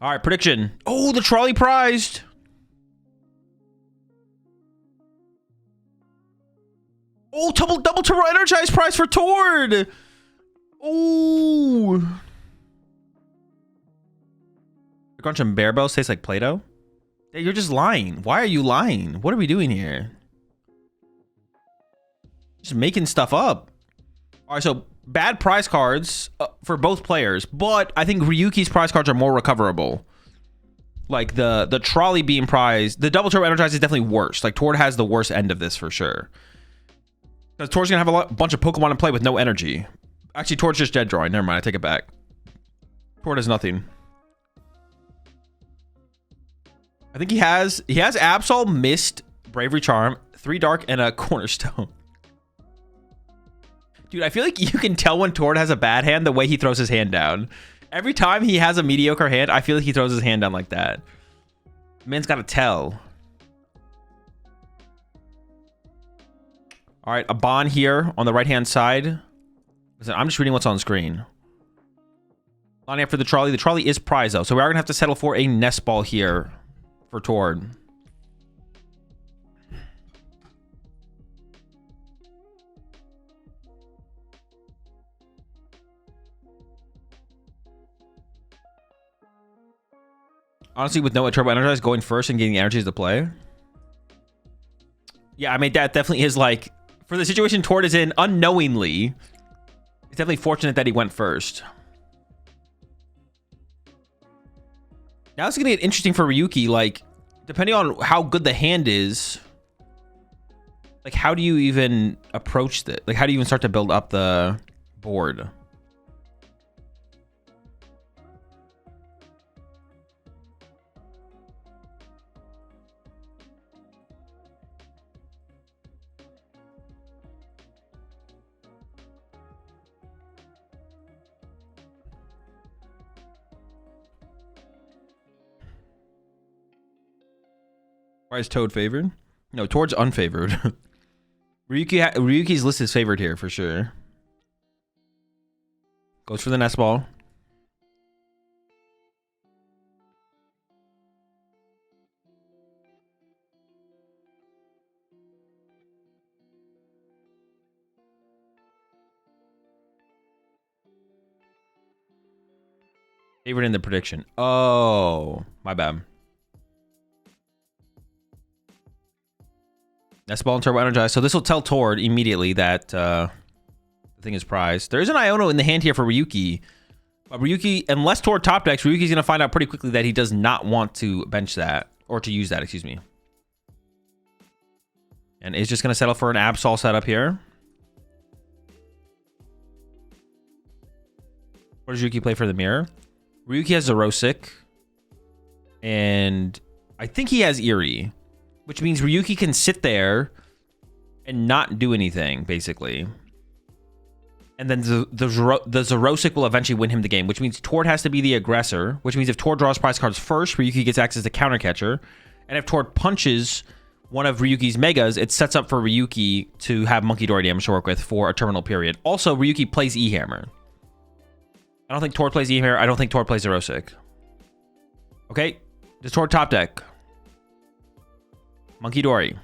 All right, prediction. Oh, the trolley prized. Oh, double turbo energized prize for Tord. Oh. The crunch and bear bells taste like Play-Doh. Hey, you're just lying. Why are you lying? What are we doing here? Just making stuff up. All right, so bad prize cards for both players, but I think Ryuki's prize cards are more recoverable. Like the trolley beam prize, the double turbo energize is definitely worse. Like Tord has the worst end of this for sure. Because Tord's gonna have a bunch of Pokemon in play with no energy. Actually, Tord's just dead drawing. Never mind, I take it back. Tord has nothing. I think he has Absol, Mist, Bravery Charm, 3 Dark, and a Cornerstone. Dude, I feel like you can tell when Tord has a bad hand the way he throws his hand down. Every time he has a mediocre hand, I feel like he throws his hand down like that. Man's got to tell. All right, a Bond here on the right-hand side. Listen, I'm just reading what's on screen. Lining up for the trolley. The trolley is prize, though, so we are going to have to settle for a Nest Ball here for Tord. Honestly, with no Turbo Energize, going first and getting the energies to play. Yeah, I mean, that definitely is like, for the situation Tord is in, unknowingly, it's definitely fortunate that he went first. Now it's going to get interesting for Ryuki, like, depending on how good the hand is, like, how do you even approach that? Like, how do you even start to build up the board? Why is Toad favored? No, Tord's unfavored. Ryuki's list is favored here for sure. Goes for the Nest Ball. Favored in the prediction. Oh, my bad. Nest Ball and Turbo Energize. So this will tell Tord immediately that the thing is prized. There is an Iono in the hand here for Ryuki. But Ryuki, unless Tord top decks, Ryuki's going to find out pretty quickly that he does not want to bench that. Or to use that, excuse me. And is just going to settle for an Absol setup here. What does Ryuki play for the mirror? Ryuki has Zerosic. And I think he has Eerie. Which means Ryuki can sit there and not do anything, basically. And then the Zerosic will eventually win him the game, which means Tord has to be the aggressor, which means if Tord draws prize cards first, Ryuki gets access to counter catcher. And if Tord punches one of Ryuki's Megas, it sets up for Ryuki to have Monkey Dory damage to work with for a terminal period. Also, Ryuki plays E-Hammer. I don't think Tord plays E-Hammer. I don't think Tord plays Zerosic. Okay, does Tord top deck? Monkey Dory.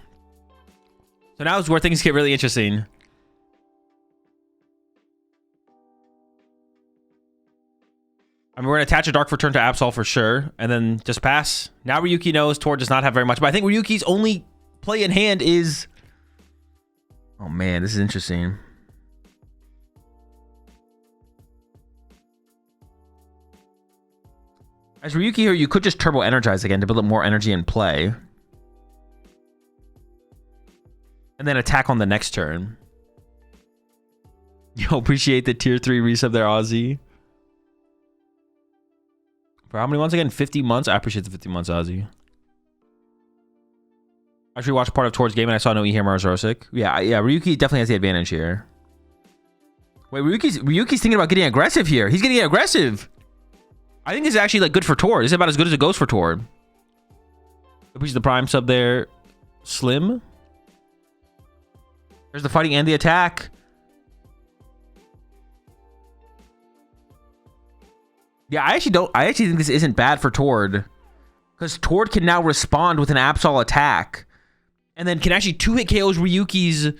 So now is where things get really interesting. I mean, we're going to attach a Dark for turn to Absol for sure. And then just pass. Now Ryuki knows Tord does not have very much. But I think Ryuki's only play in hand is... Oh man, this is interesting. As Ryuki here, you could just Turbo Energize again to build up more energy in play. And then attack on the next turn. Yo, appreciate the tier 3 resub there, Ozzy. For how many months again? 50 months? I appreciate the 50 months, Ozzy. I actually watched part of Tord's game and I saw no E-Hammer or Zerosic. Yeah, Ryuki definitely has the advantage here. Wait, Ryuki's thinking about getting aggressive here. He's getting aggressive. I think this is actually like good for Tord. This is about as good as it goes for Tord. Appreciate the Prime sub there. Slim. There's the fighting and the attack. Yeah, I actually think this isn't bad for Tord. Because Tord can now respond with an Absol attack. And then can actually two-hit KO Ryuki's...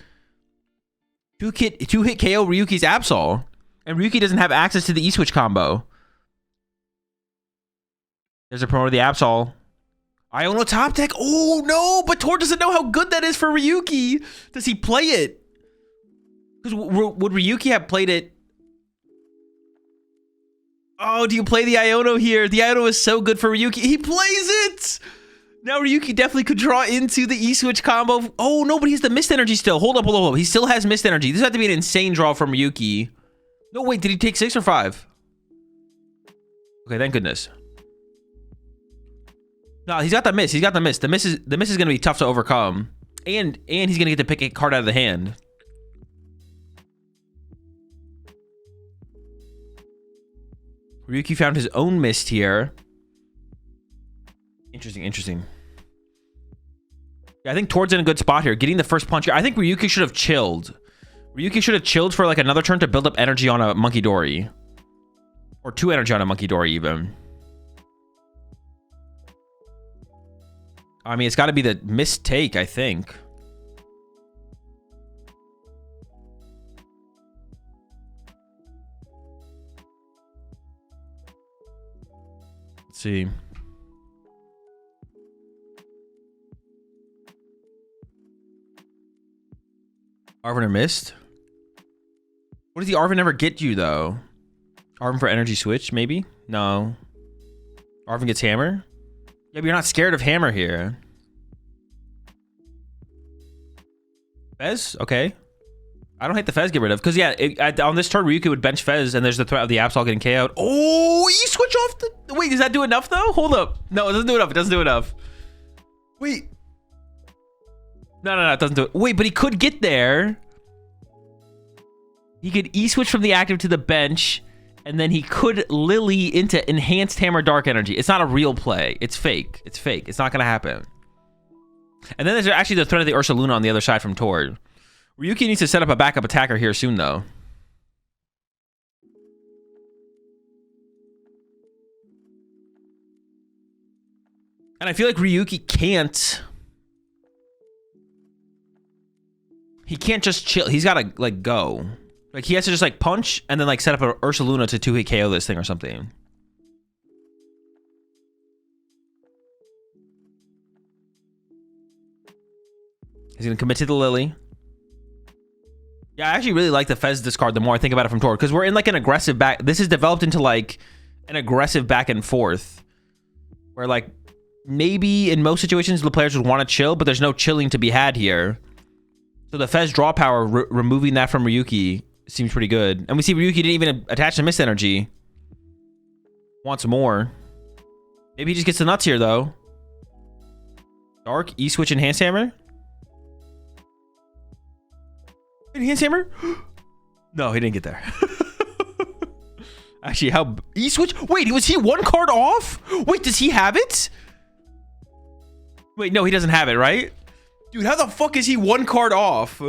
Two-hit KO Ryuki's Absol. And Ryuki doesn't have access to the E-Switch combo. There's a promo to the Absol. Iono top deck. Oh, no. But Tord doesn't know how good that is for Ryuki. Does he play it? Because would Ryuki have played it? Oh, do you play the Iono here? The Iono is so good for Ryuki. He plays it! Now Ryuki definitely could draw into the E-Switch combo. Oh, no, but he has the Mist Energy still. Hold up. He still has Mist Energy. This has to be an insane draw from Ryuki. No, wait, did he take 6 or 5? Okay, thank goodness. No, he's got the Mist. The Mist is going to be tough to overcome. And he's going to get to pick a card out of the hand. Ryuki found his own Mist here. Interesting. Yeah, I think Tord's in a good spot here. Getting the first punch here. I think Ryuki should have chilled. Ryuki should have chilled for like another turn to build up energy on a Monkey Dory. Or 2 energy on a Monkey Dory even. I mean, it's got to be the mistake, I think. Let's see. Arvin missed. What does the Arvin ever get you, though? Arvin for energy switch, maybe? No. Arvin gets hammer? Yeah, but you're not scared of hammer here. Fez? Okay. I don't hate the Fez get rid of. Because, yeah, on this turn, Ryuki would bench Fez, and there's the threat of the Absol getting KO'd. Oh, you switch off the... Wait, does that do enough, though? Hold up. No, it doesn't do enough. Wait. No, it doesn't do it. Wait, but he could get there. He could E-switch from the active to the bench, and then he could Lily into Enhanced Hammer Dark Energy. It's not a real play. It's fake. It's not going to happen. And then there's actually the threat of the Ursa Luna on the other side from Tord. Ryuki needs to set up a backup attacker here soon, though. And I feel like Ryuki can't... He can't just chill. He's got to, like, go. Like, he has to just, like, punch and then, like, set up an Ursa Luna to 2-hit KO this thing or something. He's going to commit to the Lily. Yeah, I actually really like the Fez discard the more I think about it from Tord. Because we're in, like, an aggressive back... This is developed into, like, an aggressive back and forth. Where, like, maybe in most situations the players would want to chill, but there's no chilling to be had here. So the Fez draw power, removing that from Ryuki, seems pretty good. And we see Ryuki didn't even attach to Mist Energy. Wants more. Maybe he just gets the nuts here, though. Dark, E-Switch, Enhanced Hammer? Enhanced Hammer? No, he didn't get there. Actually, how... E-Switch? Wait, was he 1 card off? Wait, does he have it? Wait, no, he doesn't have it, right? Dude, how the fuck is he 1 card off?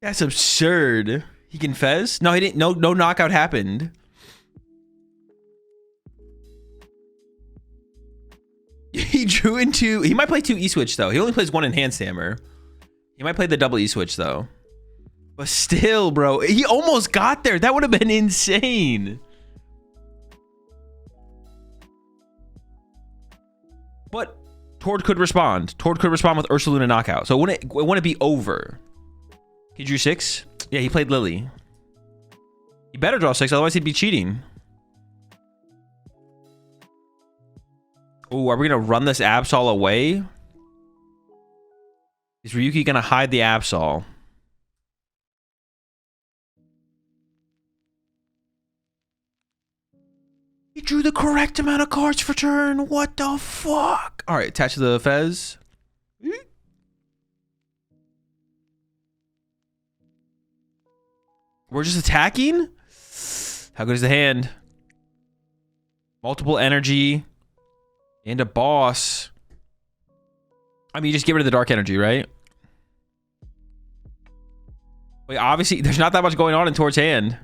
That's absurd. He can Fez? No, he didn't. No knockout happened. He drew into... He might play 2 E-Switch, though. He only plays 1 Enhanced Hammer. He might play the double E-Switch, though. But still, bro. He almost got there. That would have been insane. But Tord could respond. Tord could respond with Ursa Luna knockout. So it wouldn't be over. He drew 6. Yeah, he played Lily. He better draw 6, otherwise he'd be cheating. Oh, are we going to run this Absol away? Is Ryuki going to hide the Absol? He drew the correct amount of cards for turn. What the fuck? All right, attach to the Fez. We're just attacking? How good is the hand? Multiple energy. And a boss. I mean, you just get rid of the dark energy, right? Wait, obviously, there's not that much going on in Tor's hand.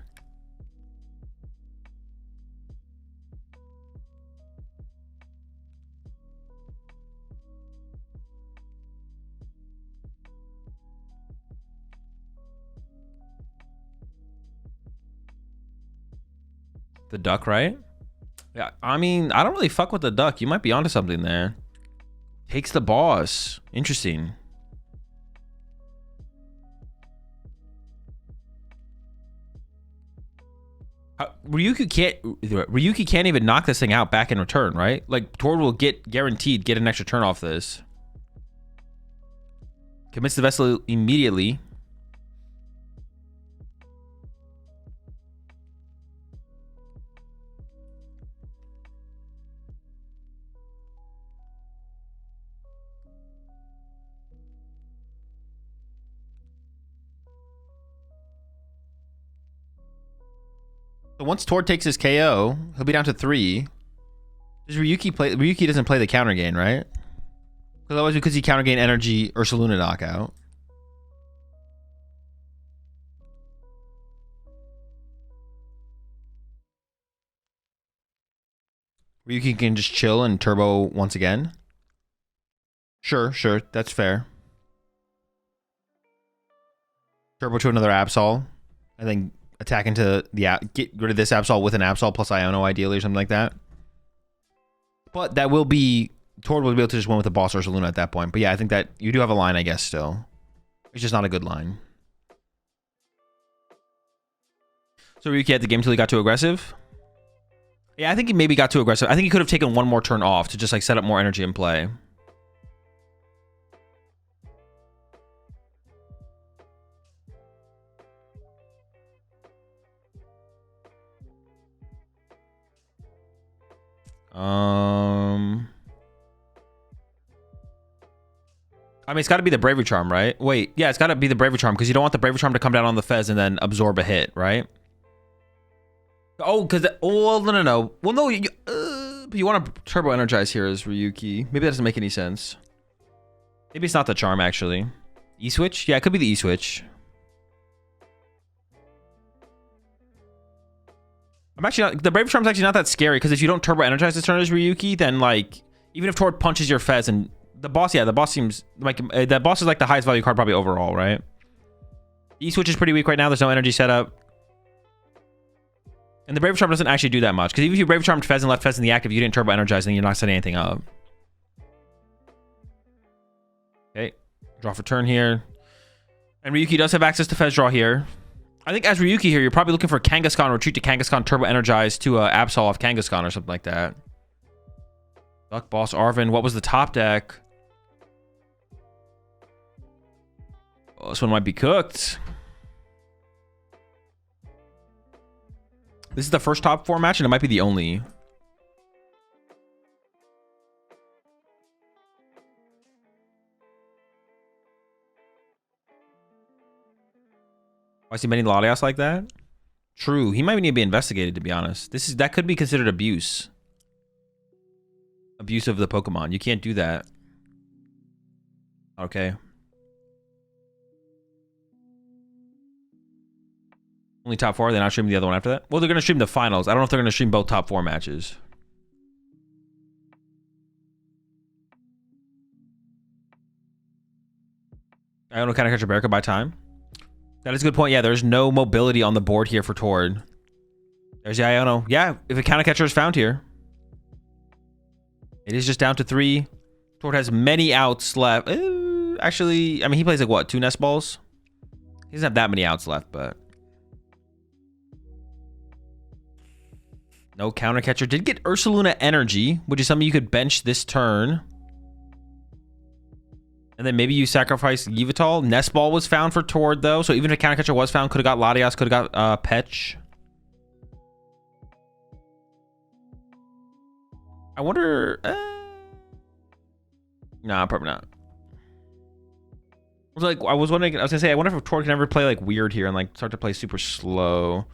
The duck, right? Yeah, I mean, I don't really fuck with the duck. You might be onto something there. Takes the boss. Interesting. Ryuki can't even knock this thing out back in return, right? Like, Tor will guaranteed get an extra turn off this. Commits the vessel immediately. So once Tor takes his KO, he'll be down to 3. Does Ryuki play? Ryuki doesn't play the counter gain, right? Otherwise, because he counter gain energy Ursaluna knockout. Ryuki can just chill and turbo once again. Sure, that's fair. Turbo to another Absol, and then attack into the get rid of this Absol with an Absol plus Iono ideally or something like that. But that will be Tor will be able to just win with the boss Ursaluna at that point. But yeah, I think that you do have a line, I guess, still. It's just not a good line. So Ryuki had the game until he got too aggressive. Yeah, I think he maybe got too aggressive. I think he could have taken one more turn off to just like set up more energy in play. I mean, it's got to be the Bravery Charm, right? Wait, yeah, it's got to be the Bravery Charm because you don't want the Bravery Charm to come down on the Fez and then absorb a hit, right? Oh, because well, no. Well, no, but you want to turbo energize here as Ryuki. Maybe that doesn't make any sense. Maybe it's not the charm actually. E switch? Yeah, it could be the E switch. I'm actually not, the Bravery Charm's actually not that scary because if you don't turbo energize this turn as Ryuki, then like even if Tor punches your Fez and the boss, yeah, the boss seems like that boss is like the highest value card probably overall, right? E switch is pretty weak right now. There's no energy setup. And the Bravery Charm doesn't actually do that much because even if you Bravery Charmed Fez and left Fez in the active, you didn't turbo energize, then you're not setting anything up. Okay, draw for turn here. And Ryuki does have access to Fez draw here. I think as Ryuki here, you're probably looking for Kangaskhan, retreat to Kangaskhan, turbo energize to Absol off Kangaskhan or something like that. Duck Boss Arvin. What was the top deck? Oh, this one might be cooked. This is the first top 4 match, and it might be the only. I see many Latias like that. True, he might need to be investigated. To be honest, that could be considered abuse. Abuse of the Pokemon. You can't do that. Okay. Only top 4, they're not streaming the other one after that? Well, they're going to stream the finals. I don't know if they're going to stream both top 4 matches. I don't know, kind of catch a Barrica by time. That is a good point. Yeah, there's no mobility on the board here for Tord. There's the Iono. Yeah, if a counter catcher is found here. It is just down to 3. Tord has many outs left. Actually, I mean, he plays like what, 2 nest balls? He doesn't have that many outs left, but... No counter catcher. Did get Ursaluna energy, which is something you could bench this turn. And then maybe you sacrifice Yveltal. Nest Ball was found for Tord, though. So even if a counter catcher was found, could have got Latias, could have got Petch. I wonder... Nah, probably not. I was wondering... I was going to say, I wonder if Tord can ever play like weird here and like start to play super slow.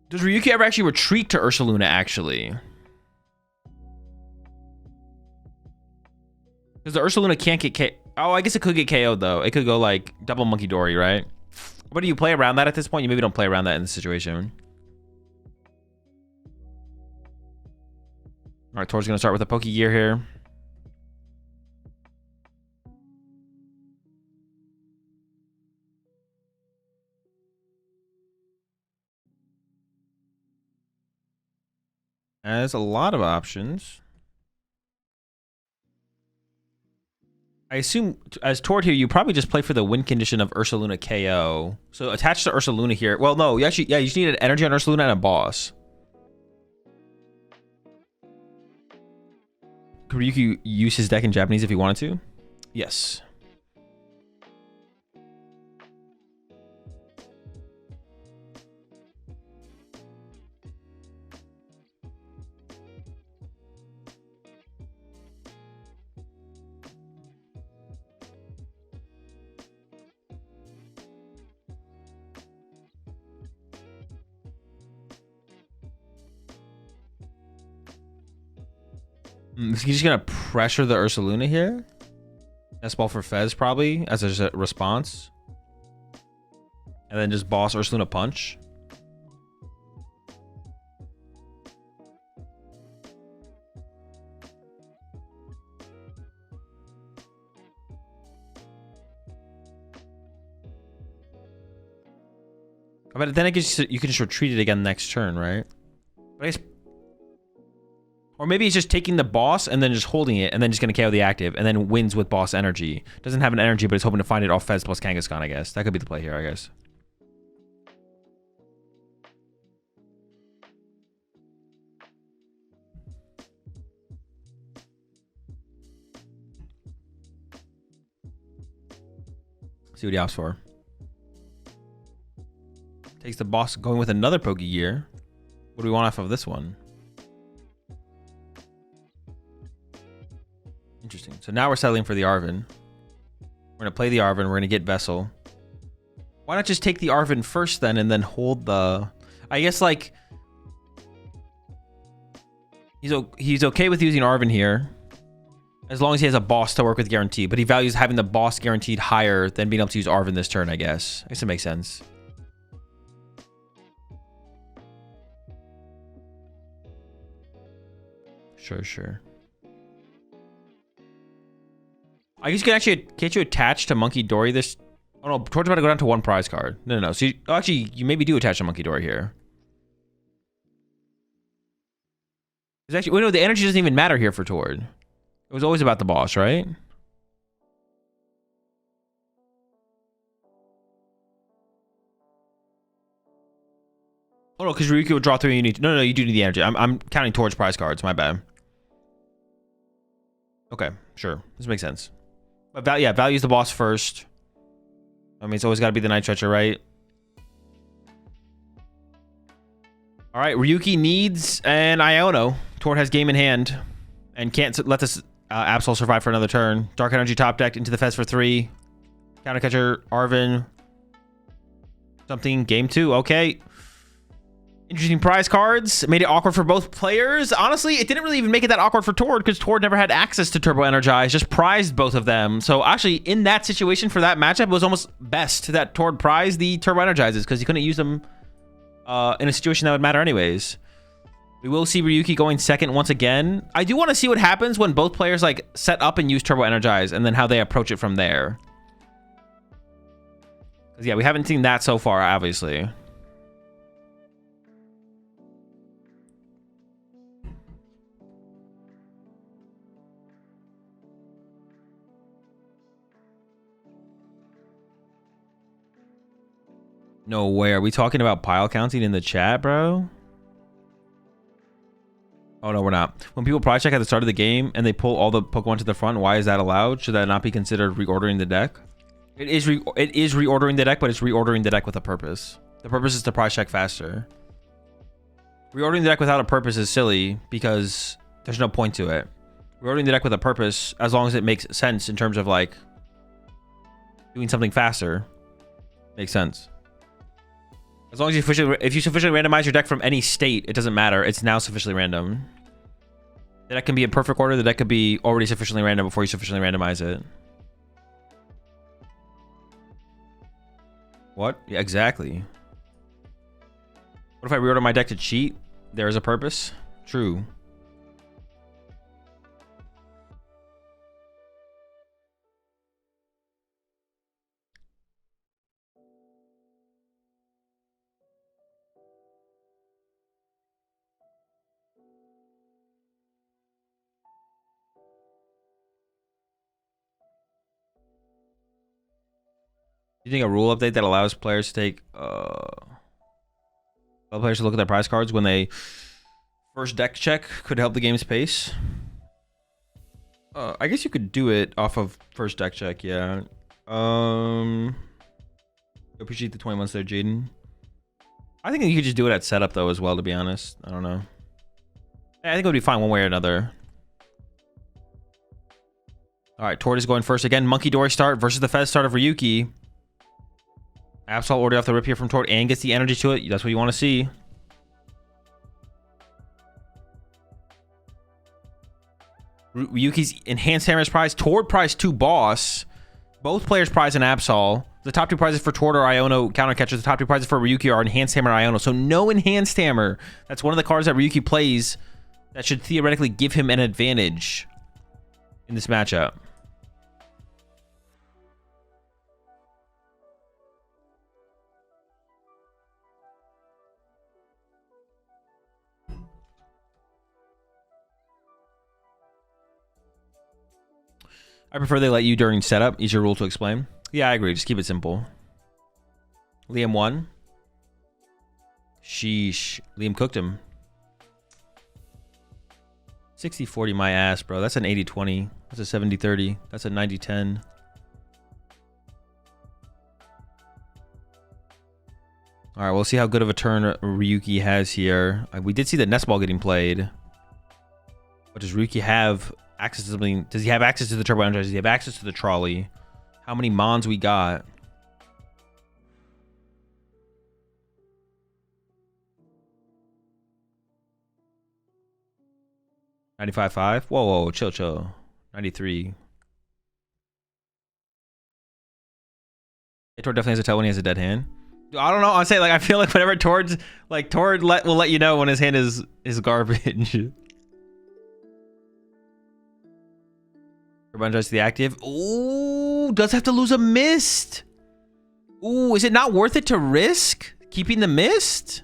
Does Ryuki ever actually retreat to Ursaluna, actually? Because the Ursaluna can't get Oh, I guess it could get KO'd though. It could go like double Monkey Dory, right? What do you play around that at this point? You maybe don't play around that in this situation. All right, Tor's gonna start with a Poke Gear here. Has a lot of options. I assume as Tord here, you probably just play for the win condition of Ursaluna KO. So attached to Ursaluna here. Well, no, you actually, yeah, you just need an energy on Ursaluna and a boss. Could Ryuki use his deck in Japanese if he wanted to? Yes. Is he just gonna pressure the Ursaluna here? S-ball for Fez probably as a response. And then just boss Ursaluna punch. But then I guess you can just retreat it again next turn, right? But I guess, or maybe he's just taking the boss and then just holding it and then just going to KO the active and then wins with boss energy. Doesn't have an energy, but he's hoping to find it off Fez plus Kangaskhan, I guess. That could be the play here, I guess. See what he opts for. Takes the boss, going with another Poke Gear. What do we want off of this one? Interesting. So now we're settling for the Arven. We're going to play the Arven. We're going to get Vessel. Why not just take the Arven first then and then hold the... I guess like... He's okay with using Arven here. As long as he has a boss to work with guaranteed. But he values having the boss guaranteed higher than being able to use Arven this turn, I guess. I guess it makes sense. Sure. I guess you can actually, can't you attach to Monkey Dory this? Oh no, Tord's about to go down to one prize card. No. So you maybe do attach to Monkey Dory here. It's actually, wait, no, the energy doesn't even matter here for Tord. It was always about the boss, right? Oh no, because Ryuki will draw 3 and you need to, no, you do need the energy. I'm counting Tord's prize cards, my bad. Okay, sure. This makes sense. But yeah, value's the boss first. I mean, it's always got to be the Night Stretcher, right? All right, Ryuki needs an Iono. Tord has game in hand and can't let this Absol survive for another turn. Dark Energy top decked into the Fez for 3. Countercatcher, Arven. Something, game 2. Okay. Interesting prize cards. Made it awkward for both players. Honestly, it didn't really even make it that awkward for Tord because Tord never had access to Turbo Energize. Just prized both of them. So actually, in that situation for that matchup, it was almost best that Tord prized the Turbo Energizes because he couldn't use them in a situation that would matter anyways. We will see Ryuki going second once again. I do want to see what happens when both players like set up and use Turbo Energize and then how they approach it from there. Because yeah, we haven't seen that so far, obviously. No way. Are we talking about pile counting in the chat, bro? Oh, no, we're not. When people prize check at the start of the game and they pull all the Pokemon to the front, why is that allowed? Should that not be considered reordering the deck? It is reordering the deck, but it's reordering the deck with a purpose. The purpose is to prize check faster. Reordering the deck without a purpose is silly because there's no point to it. Reordering the deck with a purpose, as long as it makes sense in terms of like doing something faster, makes sense. As long as if you sufficiently randomize your deck from any state, it doesn't matter. It's now sufficiently random. The deck can be in perfect order. The deck could be already sufficiently random before you sufficiently randomize it. What? Yeah, exactly. What if I reorder my deck to cheat? There is a purpose. True. You think a rule update that allows players to take allow players to look at their prize cards when they first deck check could help the game's pace? I guess you could do it off of first deck check, yeah. Appreciate the 20 months there, Jaden. I think you could just do it at setup though as well, to be honest. I don't know. I think it would be fine one way or another. Alright, Tord is going first again. Monkey Dory start versus the Fez start of Ryuki. Absol already off the rip here from Tord and gets the energy to it. That's what you want to see. Ryuki's Enhanced Hammer's prize. Tord prize 2 boss. Both players prize an Absol. The top 2 prizes for Tord are Iono counter catchers. The top 2 prizes for Ryuki are Enhanced Hammer Iono. So no Enhanced Hammer. That's one of the cards that Ryuki plays that should theoretically give him an advantage in this matchup. I prefer they let you during setup. Easier rule to explain. Yeah, I agree. Just keep it simple. Liam won. Sheesh. Liam cooked him. 60-40 my ass, bro. That's an 80-20. That's a 70-30. That's a 90-10. All right, we'll see how good of a turn Ryuki has here. We did see the nest ball getting played. But does Ryuki have access to something? Does he have access to the turbo energizer? Does he have access to the trolley? How many mons we got? $95.5. Whoa, chill. 93. Tord definitely has a tell when he has a dead hand. I don't know. I'm saying, like, I feel like whenever Tord will let you know when his hand is garbage. Turbo to the active. Ooh, does have to lose a mist. Ooh, is it not worth it to risk keeping the mist?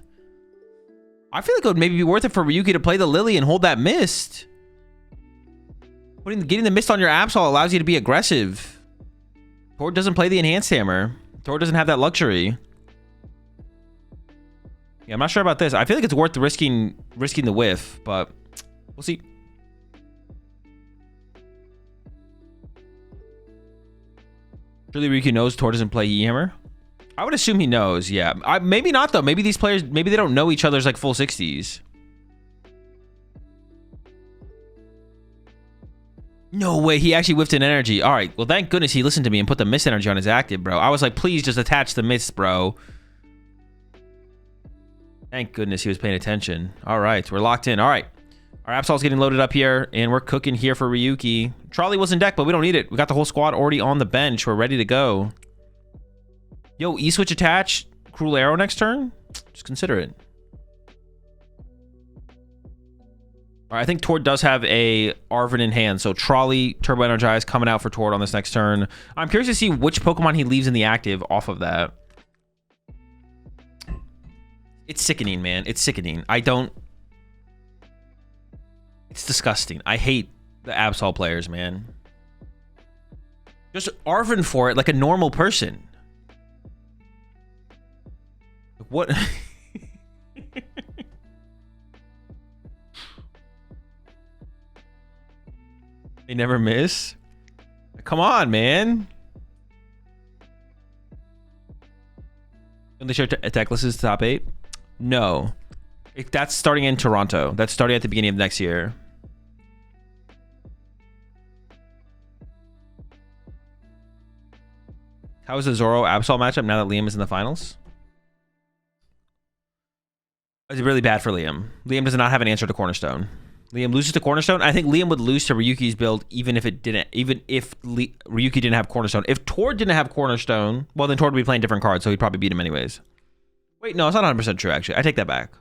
I feel like it would maybe be worth it for Ryuki to play the Lily and hold that mist. Getting the mist on your Absol allows you to be aggressive. Tord doesn't play the Enhanced Hammer. Tord doesn't have that luxury. Yeah, I'm not sure about this. I feel like it's worth risking the whiff, but we'll see. Surely Ryuki knows Tord doesn't play E-Hammer. I would assume he knows, yeah. Maybe not, though. Maybe these players, maybe they don't know each other's, like, full 60s. No way, he actually whiffed an energy. All right, well, thank goodness he listened to me and put the mist energy on his active, bro. I was like, please just attach the mist, bro. Thank goodness he was paying attention. All right, we're locked in. All right. Our Absol's getting loaded up here, and we're cooking here for Ryuki. Trolley was in deck, but we don't need it. We got the whole squad already on the bench. We're ready to go. Yo, E-switch attach, Cruel Arrow next turn? Just consider it. All right, I think Tord does have a Arven in hand, so Trolley, Turbo Energize coming out for Tord on this next turn. I'm curious to see which Pokemon he leaves in the active off of that. It's sickening, man. It's sickening. It's disgusting. I hate the Absol players, man. Just Arven for it like a normal person. What? They never miss? Come on, man. Can they show Teclis's top 8? No. That's starting in Toronto. That's starting at the beginning of next year. How is the Zoro Absol matchup now that Liam is in the finals? It's really bad for Liam. Liam does not have an answer to Cornerstone. Liam loses to Cornerstone. I think Liam would lose to Ryuki's build even if Ryuki didn't have Cornerstone. If Tord didn't have Cornerstone, well then Tord would be playing different cards, so he'd probably beat him anyways. Wait, no, it's not 100% true actually. I take that back.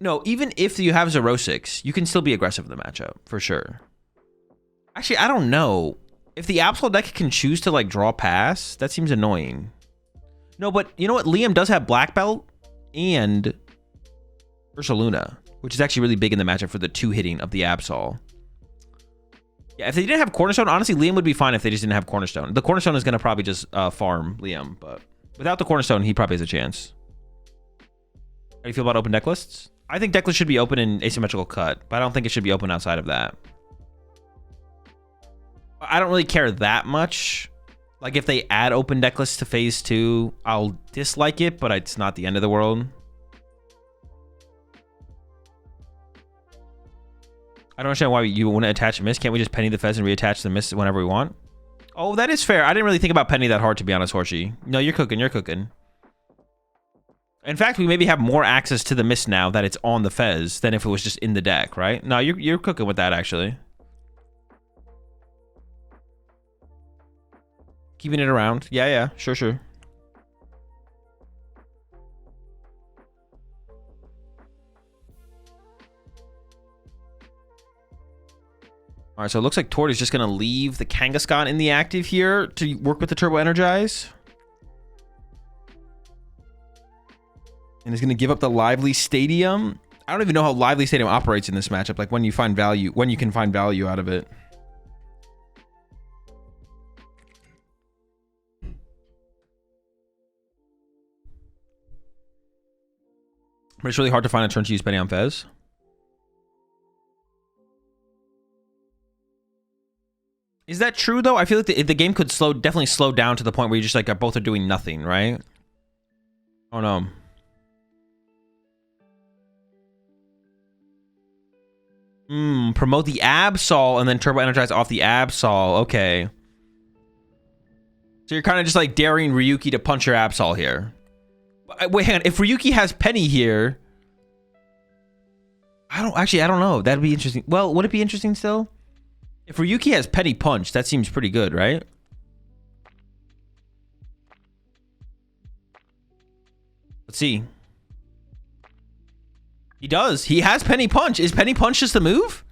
No, even if you have Zerosix, you can still be aggressive in the matchup for sure. Actually, I don't know. If the Absol deck can choose to like draw pass, that seems annoying. No, but you know what? Liam does have Black Belt and Ursaluna, which is actually really big in the matchup for the 2-hitting of the Absol. Yeah, if they didn't have Cornerstone, honestly, Liam would be fine if they just didn't have Cornerstone. The Cornerstone is going to probably just farm Liam, but without the Cornerstone, he probably has a chance. How do you feel about open deck lists? I think deck lists should be open in asymmetrical cut, but I don't think it should be open outside of that. I don't really care that much. Like, if they add open deck lists to phase 2, I'll dislike it, but it's not the end of the world. I don't understand why you want to attach a miss. Can't we just penny the Fez and reattach the miss whenever we want? Oh, that is fair. I didn't really think about penny that hard, to be honest, Horsey. No, you're cooking. You're cooking. In fact, we maybe have more access to the miss now that it's on the Fez than if it was just in the deck, right? No, you're cooking with that, actually. Keeping it around. Yeah, sure. All right, so it looks like Tord is just going to leave the Kangaskhan in the active here to work with the Turbo Energize. And he's going to give up the Lively Stadium. I don't even know how Lively Stadium operates in this matchup, like when you find value, when you can find value out of it. But it's really hard to find a turn to use Penny on Fez. Is that true, though? I feel like the game could definitely slow down to the point where you just like both are doing nothing, right? Oh, no. Promote the Absol and then Turbo Energize off the Absol. Okay. So you're kind of just like daring Ryuki to punch your Absol here. Wait, hang on. If Ryuki has Penny here, I don't know. That'd be interesting. Well, would it be interesting still? If Ryuki has Penny Punch, that seems pretty good, right? Let's see. He does. He has Penny Punch. Is Penny Punch just the move?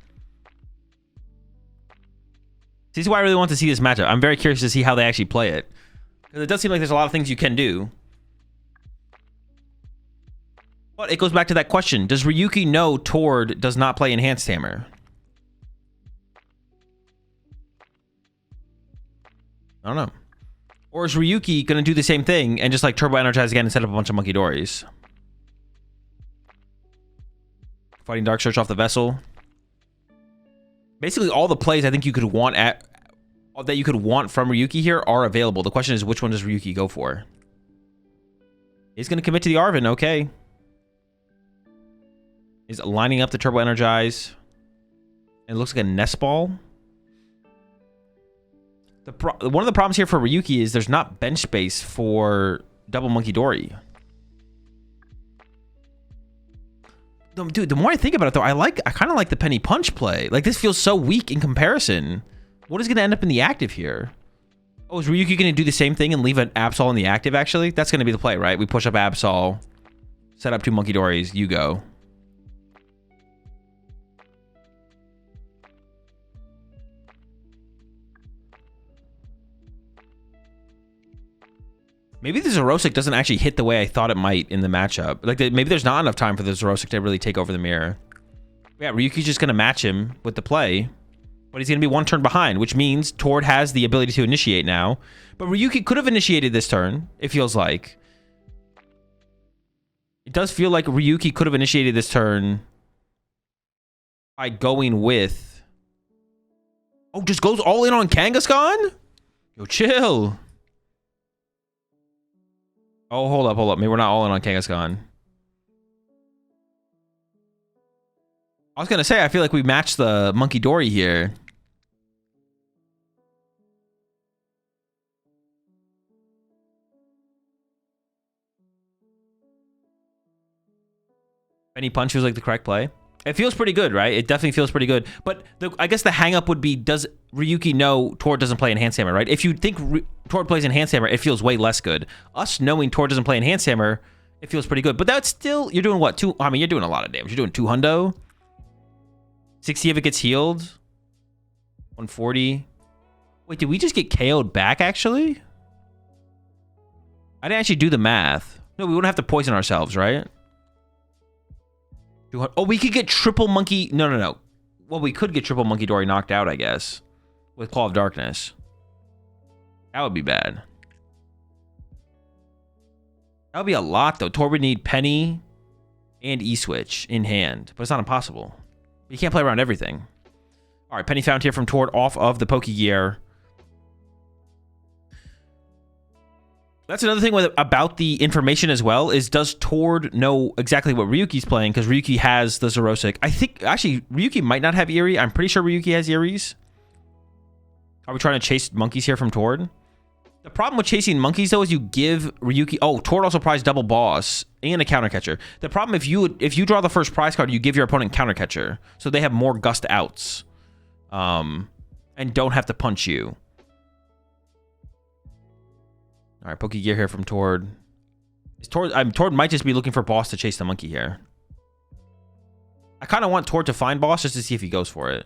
This is why I really want to see this matchup. I'm very curious to see how they actually play it. Because it does seem like there's a lot of things you can do. But it goes back to that question. Does Ryuki know Tord does not play Enhanced Hammer? I don't know. Or is Ryuki going to do the same thing and just like Turbo Energize again and set up a bunch of Monkey Dories? Fighting Dark Search off the Vessel. Basically, all the plays I think you could want from Ryuki here are available. The question is, which one does Ryuki go for? He's going to commit to the Arvin. Okay. He's lining up the Turbo Energize. And it looks like a Nest Ball. One of the problems here for Ryuki is there's not bench space for double Monkey Dory. Dude, the more I think about it, though, I kind of like the Penny Punch play. Like, this feels so weak in comparison. What is going to end up in the active here? Oh, is Ryuki going to do the same thing and leave an Absol in the active, actually? That's going to be the play, right? We push up Absol, set up 2 Monkey Dories, you go. Maybe the Zerosik doesn't actually hit the way I thought it might in the matchup. Like, maybe there's not enough time for the Zerosik to really take over the mirror. Yeah, Ryuki's just going to match him with the play. But he's going to be 1 turn behind, which means Tord has the ability to initiate now. But Ryuki could have initiated this turn, it feels like. It does feel like Ryuki could have initiated this turn by going with... Oh, just goes all in on Kangaskhan? Yo, chill. Oh, hold up. Maybe we're not all in on Kangaskhan. I was going to say, I feel like we matched the Monkey Dory here. Penny Punch feels like the correct play. It feels pretty good, right? It definitely feels pretty good. But I guess the hang-up would be, does Ryuki know Tord doesn't play Enhanced Hammer, right? If you think Tord plays Enhanced Hammer, it feels way less good. Us knowing Tord doesn't play Enhanced Hammer, it feels pretty good. But that's still, you're doing what? I mean, you're doing a lot of damage. You're doing 2 hundo. 60 if it gets healed. 140. Wait, did we just get KO'd back, actually? I didn't actually do the math. No, we wouldn't have to poison ourselves, right? Oh, we could get triple monkey. No. Well, we could get triple monkey Dory knocked out, I guess, with Claw of Darkness. That would be bad. That would be a lot, though. Tord would need Penny and E-Switch in hand, but it's not impossible. You can't play around everything. All right, Penny found here from Tord off of the Pokegear. That's another thing about the information as well, is does Tord know exactly what Ryuki's playing? Because Ryuki has the Zerosic. I think, actually, Ryuki might not have Eerie. I'm pretty sure Ryuki has Eerie's. Are we trying to chase monkeys here from Tord? The problem with chasing monkeys, though, is you give Ryuki... Oh, Tord also prized double boss and a counter catcher. The problem, if you draw the first prize card, you give your opponent counter catcher. So they have more gust outs. And don't have to punch you. All right, Pokegear here from Tord. Tord might just be looking for boss to chase the monkey here. I kind of want Tord to find boss just to see if he goes for it.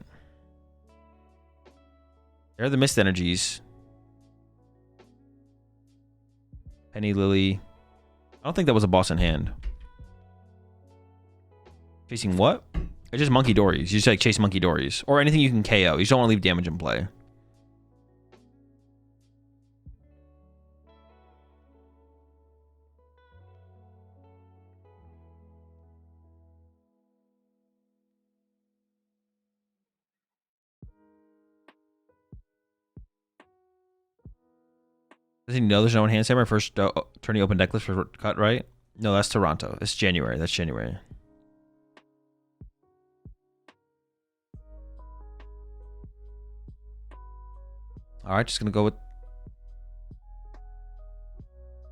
There are the mist energies. Penny Lily. I don't think that was a boss in hand. Chasing what? It's just Monkey Dories. You just like chase Monkey Dories. Or anything you can KO. You just don't want to leave damage in play. Does he know there's no Enhanced Hammer? First turning open deck list for cut, right? No, that's Toronto. It's January. That's January. All right, just going to go with...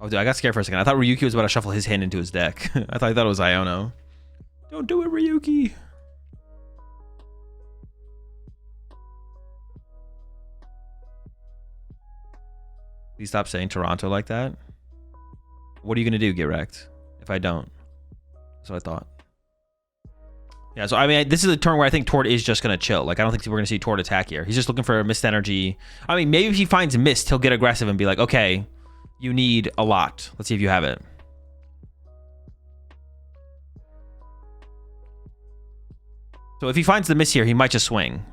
Oh, dude, I got scared for a second. I thought Ryuki was about to shuffle his hand into his deck. I thought it was Iono. Don't do it, Ryuki. Please stop saying Toronto like that. What are you going to do, get wrecked, if I don't? That's what I thought. Yeah, so I mean, this is a turn where I think Tord is just going to chill. Like, I don't think we're going to see Tord attack here. He's just looking for a mist energy. I mean, maybe if he finds mist, he'll get aggressive and be like, okay, you need a lot. Let's see if you have it. So if he finds the mist here, he might just swing.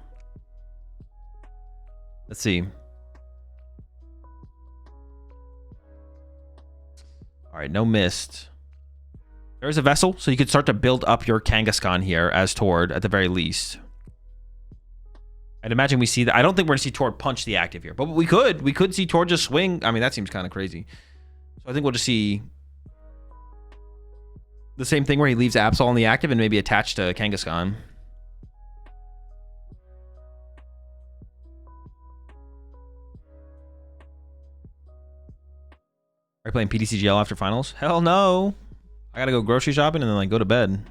Let's see. All right, no mist. There's a vessel, so you could start to build up your Kangaskhan here as Tord at the very least. I'd imagine we see that. I don't think we're going to see Tord punch the active here, but we could. We could see Tord just swing. I mean, that seems kind of crazy. So I think we'll just see the same thing where he leaves Absol on the active and maybe attached to Kangaskhan. Are you playing PTCGL after finals? Hell no. I gotta go grocery shopping and then like go to bed.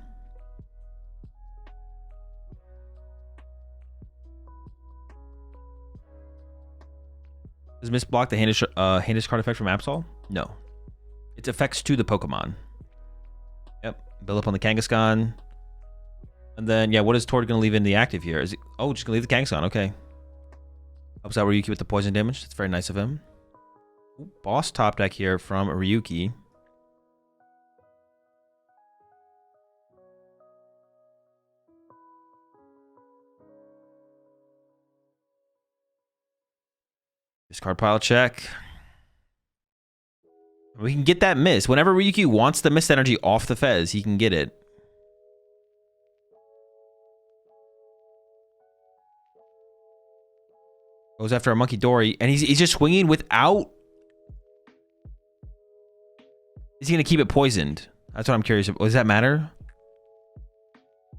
Does Mist block the hand discard effect from Absol? No. It's effects to the Pokemon. Yep. Build up on the Kangaskhan. And then, yeah, what is Tord gonna leave in the active here? Is it, oh, just gonna leave the Kangaskhan, okay. Helps out Ryuki with the poison damage. That's very nice of him. Ooh, boss top deck here from Ryuki. Discard pile check. We can get that mist. Whenever Ryuki wants the mist energy off the Fez, he can get it. Goes after a Monkey Dory, and he's just swinging without... Is he going to keep it poisoned? That's what I'm curious about. Does that matter?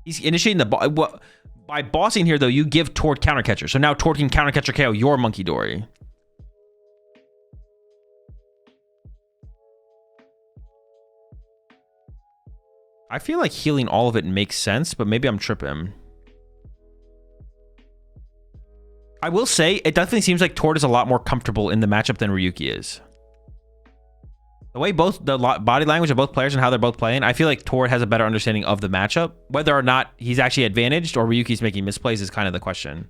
He's initiating the... By bossing here, though, you give Tord counter catcher. So now Tord can counter catcher KO your Monkey Dory. I feel like healing all of it makes sense, but maybe I'm tripping. I will say, it definitely seems like Tord is a lot more comfortable in the matchup than Ryuki is. The way the body language of both players and how they're both playing, I feel like Tord has a better understanding of the matchup. Whether or not he's actually advantaged or Ryuki's making misplays is kind of the question.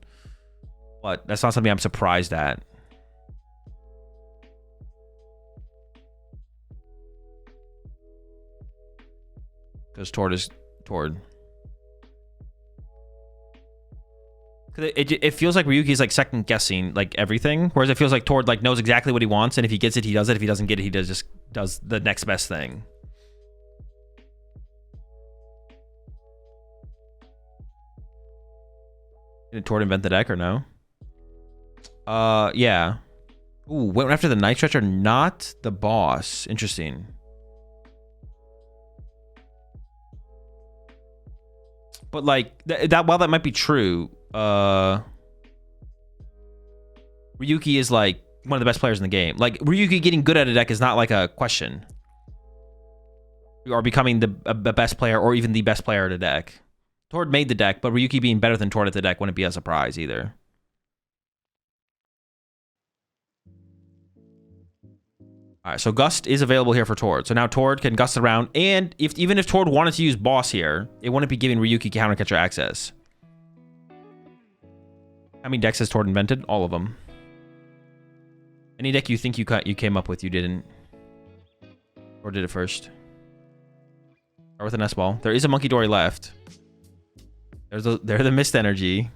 But that's not something I'm surprised at. Because Tord is Tord. It feels like Ryuki's like second guessing like everything, whereas it feels like Tord like knows exactly what he wants, and if he gets it, he does it. If he doesn't get it, he just does the next best thing. Did Tord invent the deck or no? Yeah. Ooh, went after the Night Stretcher, not the boss. Interesting. But like that while that might be true, Ryuki is like one of the best players in the game. Like Ryuki getting good at a deck is not like a question. Or becoming the best player or even the best player at a deck. Tord made the deck, but Ryuki being better than Tord at the deck wouldn't be a surprise either. All right, so Gust is available here for Tord. So now Tord can gust around, and even if Tord wanted to use Boss here, it wouldn't be giving Ryuki countercatcher access. How many decks has Tord invented? All of them. Any deck you think you came up with, you didn't. Or did it first? Or with an S-Ball. There is a Monkey Dory left. There's the Mist Energy.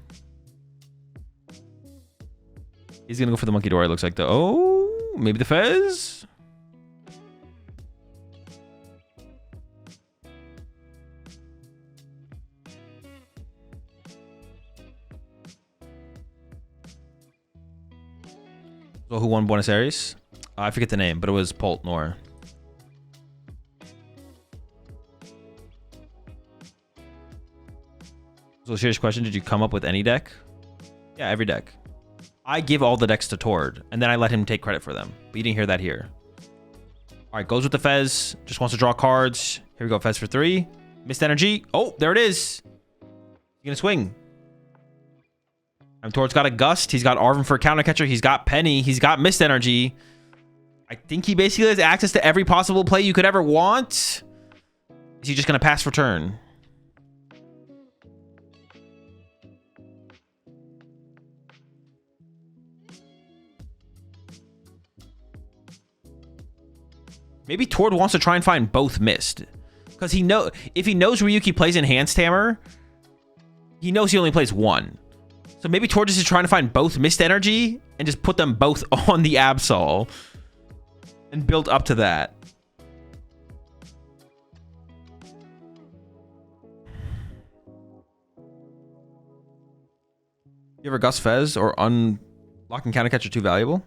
He's gonna go for the Monkey Dory, looks like the... Oh, maybe the Fez? So who won Buenos Aires? I forget the name, but it was Polt Nor. So serious question, did you come up with any deck? Yeah, every deck. I give all the decks to Tord, and then I let him take credit for them. But you didn't hear that here. All right, goes with the Fez. Just wants to draw cards. Here we go, Fez for 3. Mist Energy. Oh, there it is. He's gonna swing. And Tord's got a Gust. He's got Arvin for a countercatcher. He's got Penny. He's got Mist Energy. I think he basically has access to every possible play you could ever want. Is he just gonna pass for turn? Maybe Tord wants to try and find both Mist. Because if he knows Ryuki plays Enhanced Hammer, he knows he only plays one. So maybe Tord is just trying to find both Mist Energy and just put them both on the Absol and build up to that. You ever Gust Fez or unlocking countercatcher too valuable?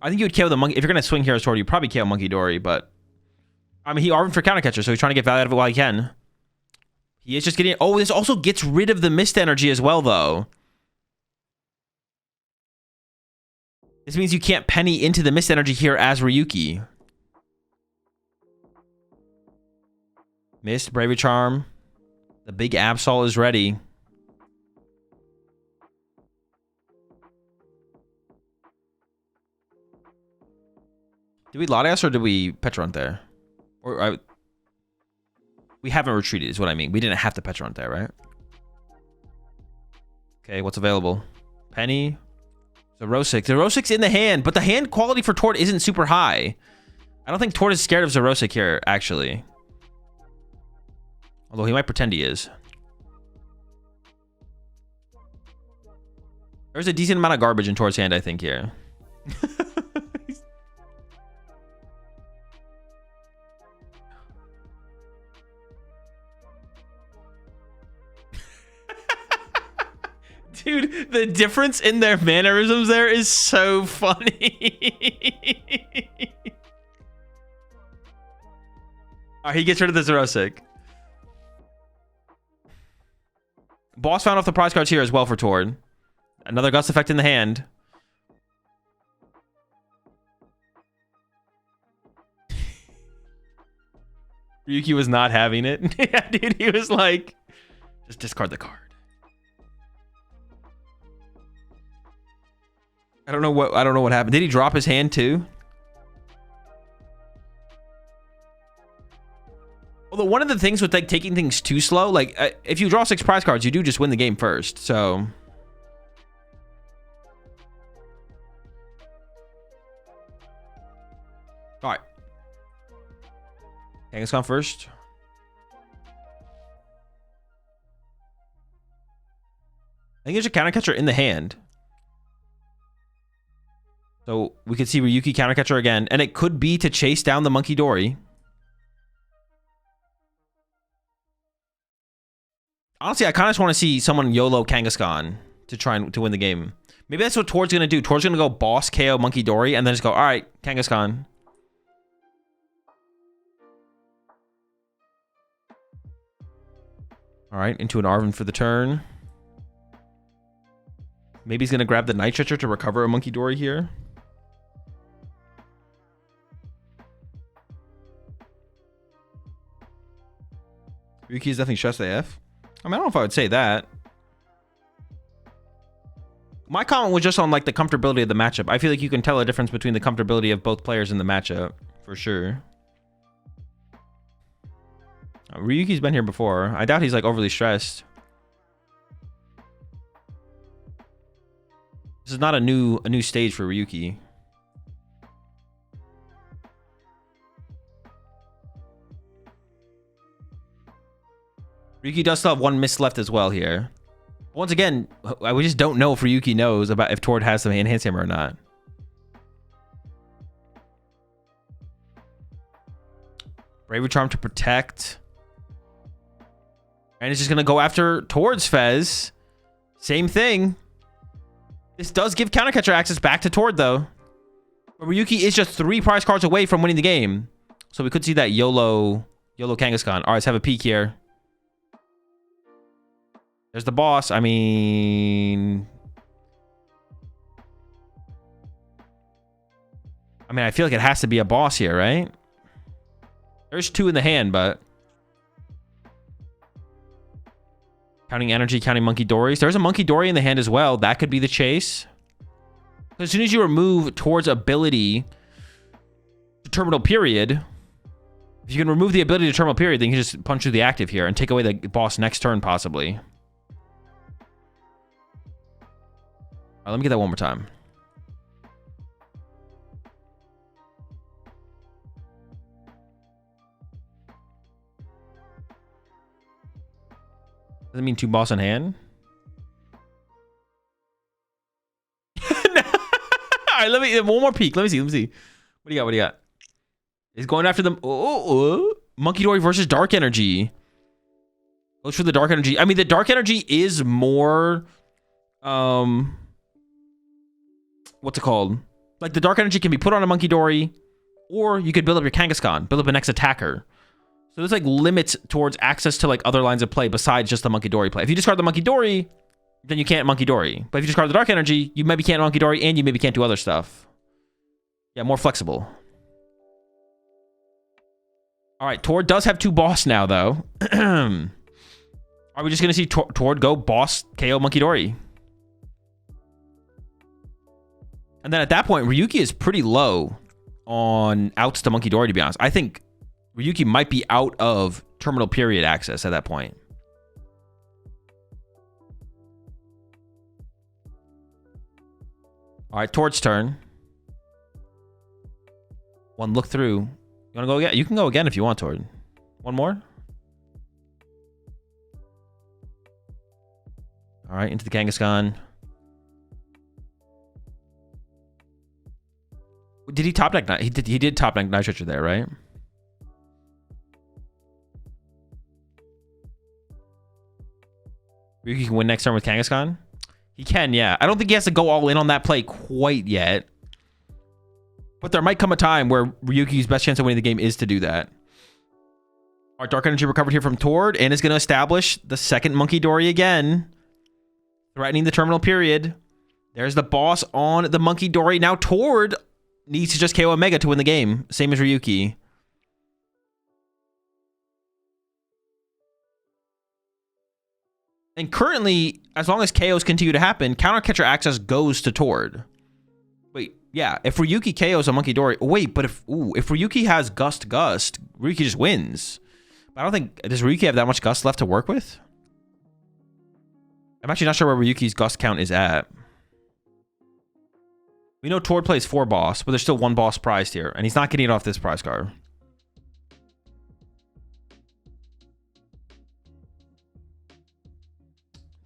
I think you would KO the Monkey. If you're going to swing here as Tord, you'd probably KO Monkey Dory, but... I mean, he Arvin for countercatcher, so he's trying to get value out of it while he can. He is just getting... Oh, this also gets rid of the Mist Energy as well, though. This means you can't Penny into the Mist Energy here as Ryuki. Mist, Bravery Charm. The big Absol is ready. Did we Latias or did we Petrunt there? We haven't retreated is what I mean. We didn't have to Petrunt there, right? Okay, what's available? Penny. Zerosik. Zerosik's in the hand, but the hand quality for Tord isn't super high. I don't think Tord is scared of Zerosik here, actually. Although he might pretend he is. There's a decent amount of garbage in Tord's hand, I think, here. Dude, the difference in their mannerisms there is so funny. Alright, he gets rid of the Zerosik. Boss found off the prize cards here as well for Tord. Another Gust effect in the hand. Ryuki was not having it. Yeah, dude, he was like, just discard the card. I don't know what happened. Did he drop his hand too? Although one of the things with like taking things too slow, like if you draw 6 prize cards, you do just win the game first. So all right. Kangaskhan first. I think there's a counter catcher in the hand. So we could see Ryuki counter catcher again. And it could be to chase down the Monkey Dory. Honestly, I kind of just want to see someone YOLO Kangaskhan to try and to win the game. Maybe that's what Tord's going to do. Tord's going to go boss KO Monkey Dory and then just go, all right, Kangaskhan. All right, into an Arven for the turn. Maybe he's going to grab the Night Stretcher to recover a Monkey Dory here. Ryuki is definitely stressed AF. I mean, I don't know if I would say that. My comment was just on like the comfortability of the matchup. I feel like you can tell a difference between the comfortability of both players in the matchup, for sure. Ryuki's been here before. I doubt he's like overly stressed. This is not a new stage for Ryuki. Ryuki does still have 1 miss left as well here. Once again, we just don't know if Ryuki knows about if Tord has some enhanced hammer or not. Bravery Charm to protect. And it's just going to go after Tord's Fez. Same thing. This does give Countercatcher access back to Tord, though. But Ryuki is just 3 prize cards away from winning the game. So we could see that YOLO Kangaskhan. All right, let's have a peek here. There's the boss. I mean, I feel like it has to be a boss here, right? There's 2 in the hand, but counting energy, counting Monkey Dories. There's a Monkey Dory in the hand as well. That could be the chase. As soon as you remove Tord's ability to Terminal Period, if you can remove the ability to Terminal Period, then you can just punch through the active here and take away the boss next turn, possibly. All right, let me get that one more time. Does it mean 2 boss in hand? All right, let me one more peek. Let me see. What do you got? He's going after them. Monkey Dory versus Dark Energy. Goes for the Dark Energy. I mean, the Dark Energy is more what's it called? Like the Dark Energy can be put on a Monkey Dory, or you could build up your Kangaskhan, build up an next attacker. So there's like limits towards access to like other lines of play besides just the Monkey Dory play. If you discard the Monkey Dory, then you can't Monkey Dory. But if you discard the Dark Energy, you maybe can't Monkey Dory and you maybe can't do other stuff. Yeah, more flexible. All right, Tord does have 2 boss now, though. Are we just going to see Tord go boss KO Monkey Dory? And then at that point, Ryuki is pretty low on outs to Monkey Dory, to be honest. I think Ryuki might be out of Terminal Period access at that point. All right, Tord's turn. One look through. You want to go again? You can go again if you want, Tord. One more. All right, into the Kangaskhan. Did he top deck? He did top deck Night Stretcher there, right? Ryuki can win next turn with Kangaskhan. He can, yeah. I don't think he has to go all in on that play quite yet. But there might come a time where Ryuki's best chance of winning the game is to do that. Our Dark Energy recovered here from Tord and is going to establish the second Monkey Dory again. Threatening the Terminal Period. There's the boss on the Monkey Dory. Now Tord needs to just KO Omega to win the game. Same as Ryuki. And currently, as long as KOs continue to happen, countercatcher access goes to Tord. Wait, yeah. If Ryuki KOs a Monkey Dory, wait, but if Ryuki has Gust, Ryuki just wins. But I don't think, does Ryuki have that much Gust left to work with? I'm actually not sure where Ryuki's Gust count is at. We know Tord plays 4 boss, but there's still 1 boss prized here, and he's not getting it off this prize card.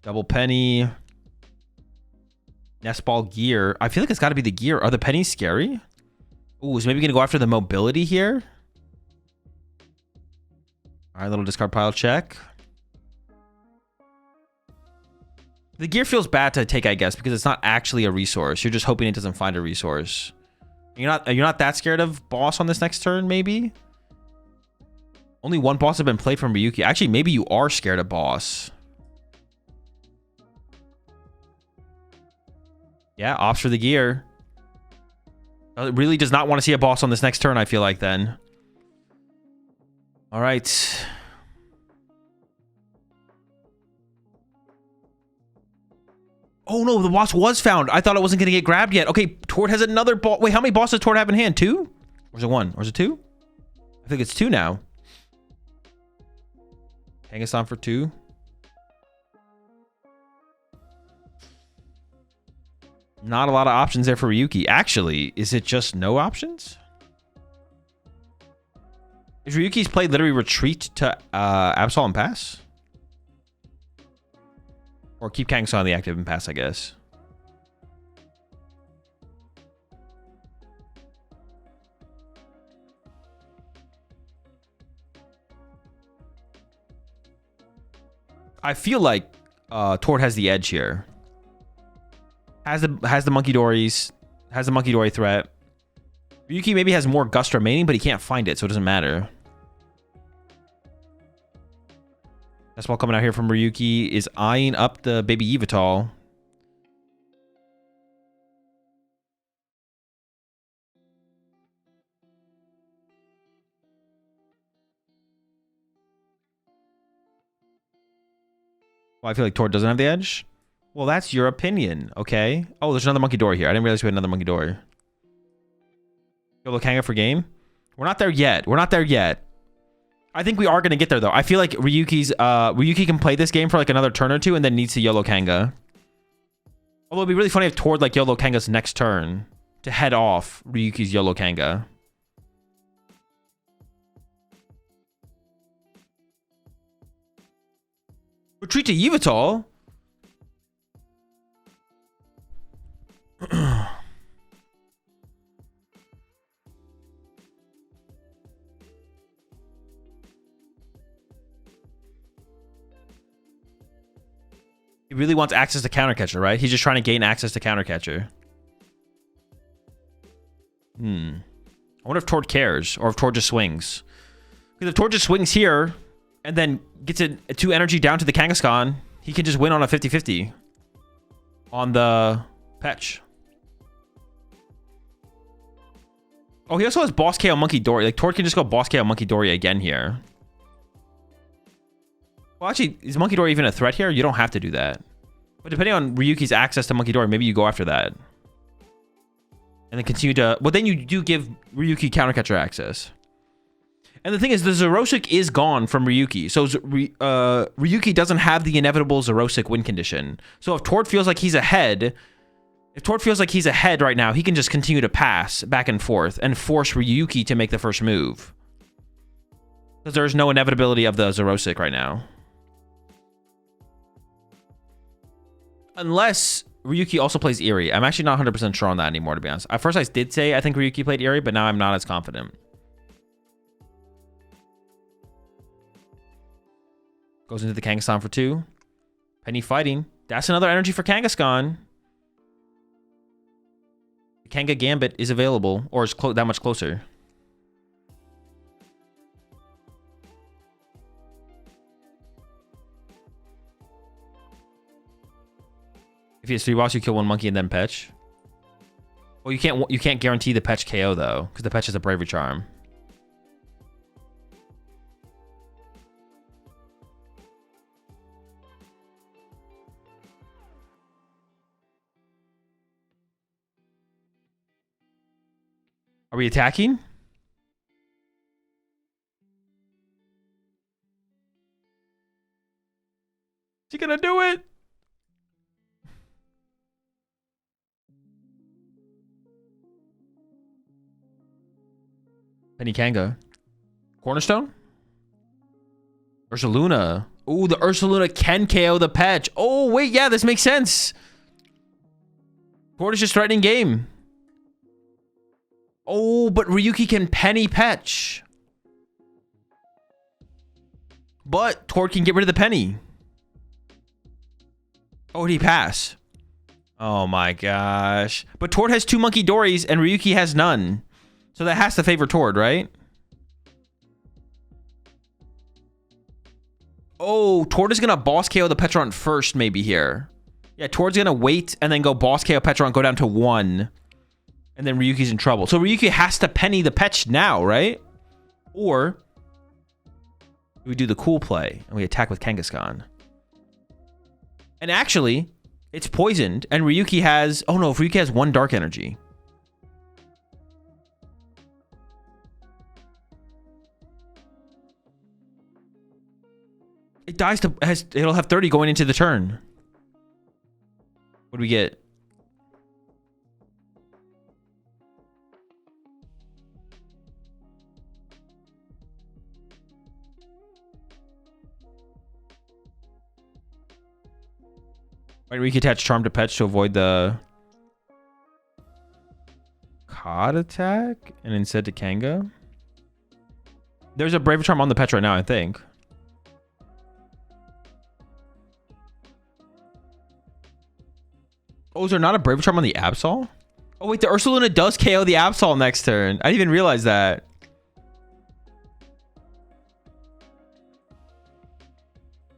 Double penny. Nest ball gear. I feel like it's got to be the gear. Are the pennies scary? Ooh, is maybe going to go after the mobility here? All right, little discard pile check. The gear feels bad to take, I guess, because it's not actually a resource. You're just hoping it doesn't find a resource. You're not that scared of boss on this next turn, maybe? Only 1 boss has been played from Ryuki. Actually, maybe you are scared of boss. Yeah, opts for the gear. It really does not want to see a boss on this next turn, I feel like, then. All right. Oh, no, the boss was found. I thought it wasn't going to get grabbed yet. Okay, Tord has another boss. Wait, how many bosses does Tord have in hand? 2? Or is it 1? Or is it 2? I think it's 2 now. Kangaskhan for 2. Not a lot of options there for Ryuki. Actually, is it just no options? Is Ryuki's play literally retreat to Absol and pass? Or keep Kangaskhan on the active and pass, I guess. I feel like Tord has the edge here. Has the Monkey Dories. Has the Monkey Dory threat. Ryuki maybe has more Gust remaining, but he can't find it, so it doesn't matter. That's ball coming out here from Ryuki is eyeing up the baby Yveltal. Well, I feel like Tord doesn't have the edge. Well, that's your opinion, okay? Oh, there's another Monkey Dory here. I didn't realize we had another Monkey Dory. YOLO Kanga for game? We're not there yet. We're not there yet. I think we are going to get there, though. I feel like Ryuki can play this game for like another turn or 2 and then needs to YOLO Kanga. Although it'd be really funny if Tord like YOLO Kanga's next turn to head off Ryuki's YOLO Kanga. Retreat to Yveltal? He really wants access to Countercatcher, right? He's just trying to gain access to Countercatcher. I wonder if Tord cares, or if Tord just swings. Because if Tord just swings here, and then gets a 2 energy down to the Kangaskhan, he can just win on a 50-50. On the Petch. Oh, he also has Boss KO Monkey Dory. Like, Tord can just go Boss KO Monkey Dory again here. Well, actually, is Monkey Dory even a threat here? You don't have to do that. But depending on Ryuki's access to Monkey Dory, maybe you go after that. And then continue to... Well, then you do give Ryuki Countercatcher access. And the thing is, the Zerosic is gone from Ryuki. So Ryuki doesn't have the inevitable Zerosic win condition. So if Tord feels like he's ahead... If Tord feels like he's ahead right now, he can just continue to pass back and forth and force Ryuki to make the first move. Because there's no inevitability of the Zerosic right now. Unless Ryuki also plays Eerie. I'm actually not 100% sure on that anymore, to be honest. At first, I did say I think Ryuki played Eerie, but now I'm not as confident. Goes into the Kangaskhan for 2. Penny fighting. That's another energy for Kangaskhan. The Kanga Gambit is available, or is that much closer. If he has 3 boss, you kill 1 monkey and then Petch. Well, you can't guarantee the Petch KO though, because the Petch is a Bravery Charm. Are we attacking? Is he gonna do it? Penny Kanga. Cornerstone? Ursaluna. Oh, the Ursaluna can KO the Petch. Oh, wait, yeah, this makes sense. Tord is just threatening game. Oh, but Ryuki can Penny Petch. But Tord can get rid of the Penny. Oh, did he pass? Oh my gosh. But Tord has 2 Monkey Dories and Ryuki has none. So that has to favor Tord, right? Oh, Tord is going to boss KO the Petron first maybe here. Yeah, Tord's going to wait and then go boss KO Petron, go down to 1. And then Ryuki's in trouble. So Ryuki has to penny the Petch now, right? Or we do the cool play and we attack with Kangaskhan. And actually, it's poisoned and Ryuki has... Oh no, Ryuki has 1 dark energy. It dies to... It'll have 30 going into the turn. What do we get? Right, we can attach Charm to Petch to avoid the COD attack and instead to Kanga. There's a Brave Charm on the Petch right now, I think. Oh, is there not a Brave Charm on the Absol? Oh, wait, the Ursaluna does KO the Absol next turn. I didn't even realize that.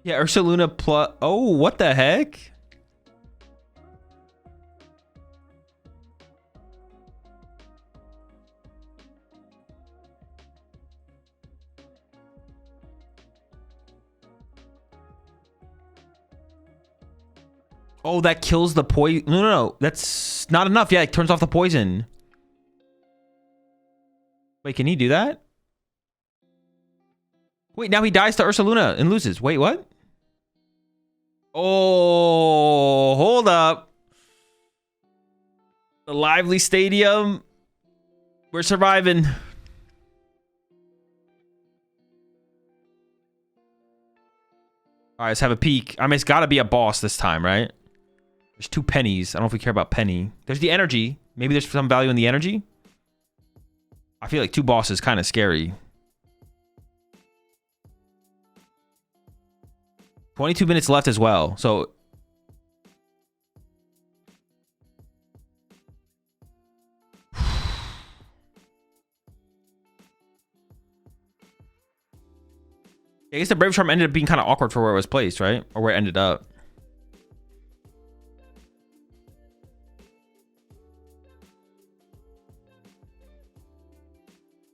Yeah, Ursaluna plus... Oh, what the heck? Oh, that kills the poison. No. That's not enough. Yeah, it turns off the poison. Wait, can he do that? Wait, now he dies to Ursaluna and loses. Wait, what? Oh, hold up. The lively stadium. We're surviving. All right, let's have a peek. I mean, it's got to be a boss this time, right? There's 2 pennies. I don't know if we care about penny. There's the energy. Maybe there's some value in the energy. I feel like 2 bosses is kind of scary. 22 minutes left as well. So I guess the Brave Charm ended up being kind of awkward for where it was placed, right? Or where it ended up.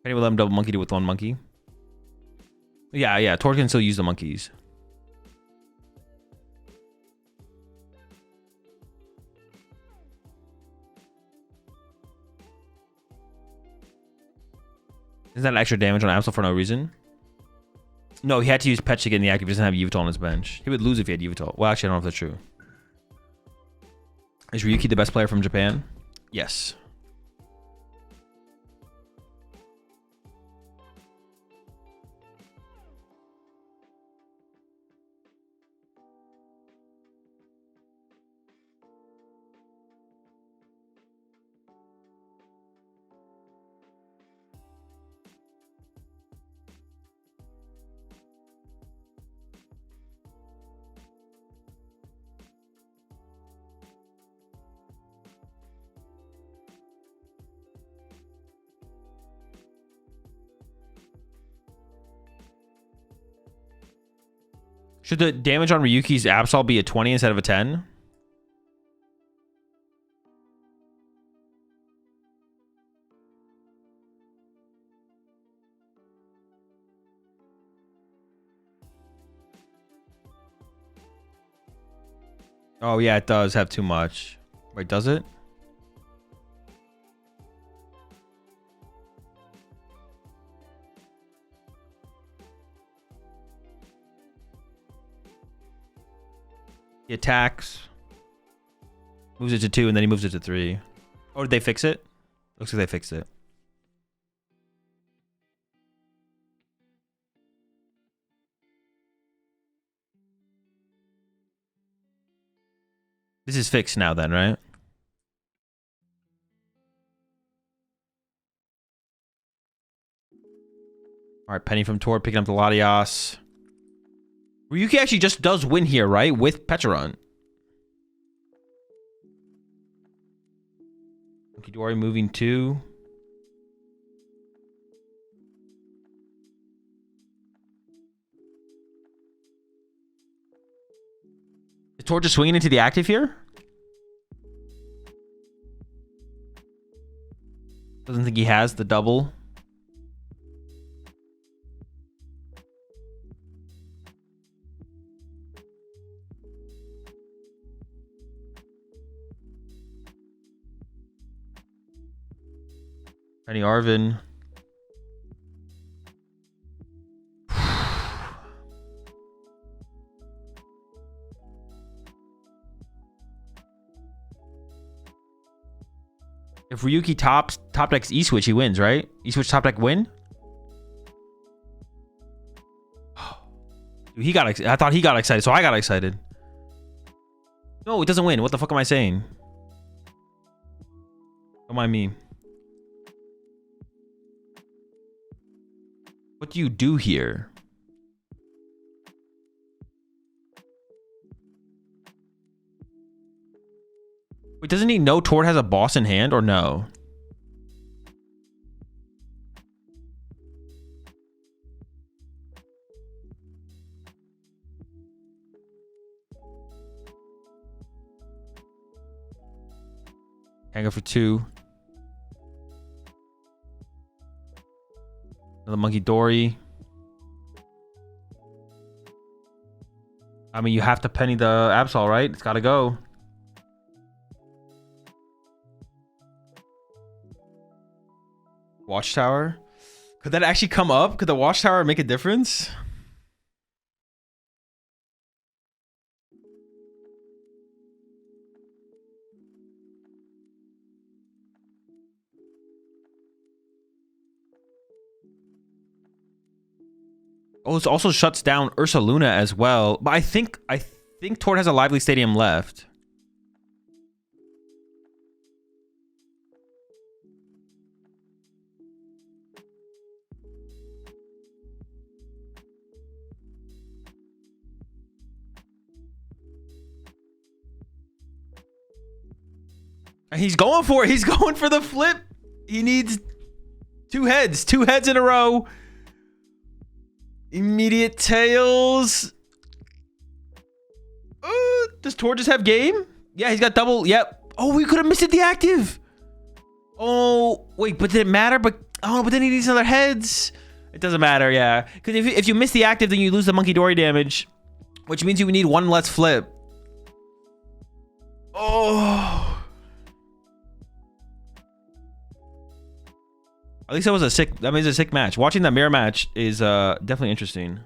Penny will let him double monkey do with 1 monkey. Yeah. Tord can still use the monkeys. Is that extra damage on Absol for no reason? No, he had to use Petch to get in the active. He doesn't have Yveltal on his bench. He would lose if he had Yveltal. Well, actually, I don't know if that's true. Is Ryuki the best player from Japan? Yes. Should the damage on Ryuki's Absol be a 20 instead of a 10? Oh, yeah, it does have too much. Wait, does it? He attacks. Moves it to 2, and then he moves it to 3. Oh, did they fix it? Looks like they fixed it. This is fixed now then, right? Alright, penny from Tor picking up the Latias. Ryuki actually just does win here, right? With Pecharunt. Okidori moving 2. Is Tor just swinging into the active here? Doesn't think he has the double. Penny Arvin. If Ryuki top decks E-Switch, he wins, right? E-Switch top deck win? Dude, I thought he got excited, so I got excited. No, it doesn't win. What the fuck am I saying? Don't mind me. What do you do here? Wait, doesn't he know Tord has a boss in hand or no? Hang up for 2. Another Monkey Dory. I mean, you have to penny the Absol, right? It's gotta go. Watchtower. Could that actually come up? Could the Watchtower make a difference? Oh, it also shuts down Ursa Luna as well. But I think Tord has a Lively Stadium left. He's going for it. He's going for the flip. He needs 2 heads. 2 heads in a row. Immediate tails. Does Tor just have game? Yeah, he's got double. Yep. Oh, we could have missed it the active. Oh, wait, but did it matter? But then he needs another heads. It doesn't matter, yeah. Because if you miss the active, then you lose the Monkey Dory damage, which means you need 1 less flip. Oh. At least that was a sick. That means a sick match. Watching that mirror match is definitely interesting.